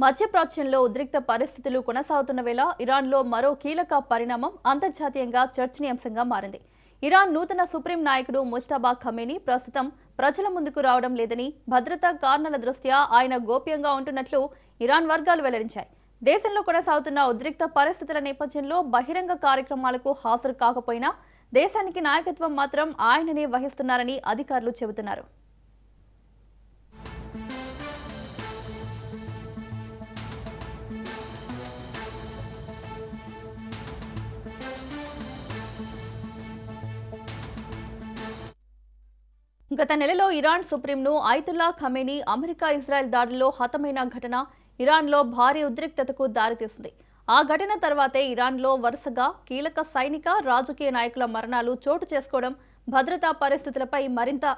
మధ్యప్రాచ్యంలో ఉద్రిక్త పరిస్థితులు కొనసాగుతున్న వేళ ఇరాన్లో మరో కీలక పరిణామం అంతర్జాతీయంగా చర్చనీయాంశంగా మారింది. ఇరాన్ నూతన సుప్రీం నాయకుడు ముజ్తబా ఖమేనీ ప్రస్తుతం ప్రజల ముందుకు రావడం లేదని, భద్రతా కారణాల దృష్ట్యా ఆయన గోప్యంగా ఉంటున్నట్లు ఇరాన్ వర్గాలు వెల్లడించాయి. దేశంలో కొనసాగుతున్న ఉద్రిక్త పరిస్థితుల నేపథ్యంలో బహిరంగ కార్యక్రమాలకు హాజరు కాకపోయినా దేశానికి నాయకత్వం మాత్రం ఆయననే వహిస్తున్నారని అధికారులు చెబుతున్నారు. గత నెలలో ఇరాన్ సుప్రీంను అయతుల్లా ఖమేనీ అమెరికా ఇజ్రాయెల్ దాడుల్లో హతమైన ఘటన ఇరాన్లో భారీ ఉద్రిక్తతకు దారితీసింది. ఆ ఘటన తర్వాతే ఇరాన్లో వరుసగా కీలక సైనిక, రాజకీయ నాయకుల మరణాలు చోటు చేసుకోవడం భద్రతా పరిస్థితులపై మరింత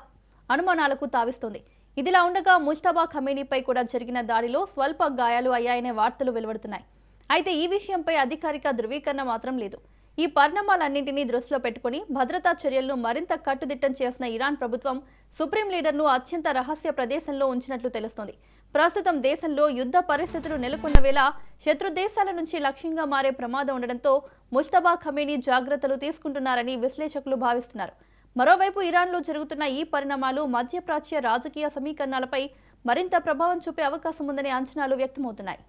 అనుమానాలకు తావిస్తోంది. ఇదిలా ఉండగా ముజ్తబా ఖమేనీపై కూడా జరిగిన దాడిలో స్వల్ప గాయాలు అయ్యాయనే వార్తలు వెలువడుతున్నాయి. అయితే ఈ విషయంపై అధికారిక ధృవీకరణ మాత్రం లేదు. ఈ పరిణామాలన్నింటినీ దృష్టిలో పెట్టుకుని భద్రతా చర్యలను మరింత కట్టుదిట్టం చేసిన ఇరాన్ ప్రభుత్వం సుప్రీం లీడర్ను అత్యంత రహస్య ప్రదేశంలో ఉంచినట్లు తెలుస్తోంది. ప్రస్తుతం దేశంలో యుద్ధ పరిస్థితులు నెలకొన్న వేళ శత్రు దేశాల నుంచి లక్ష్యంగా మారే ప్రమాదం ఉండడంతో ముజ్తబా ఖమేనీ జాగ్రత్తలు తీసుకుంటున్నారని విశ్లేషకులు భావిస్తున్నారు. మరోవైపు ఇరాన్లో జరుగుతున్న ఈ పరిణామాలు మధ్యప్రాచ్య రాజకీయ సమీకరణాలపై మరింత ప్రభావం చూపే అవకాశం ఉందనే అంచనాలు వ్యక్తమవుతున్నాయి.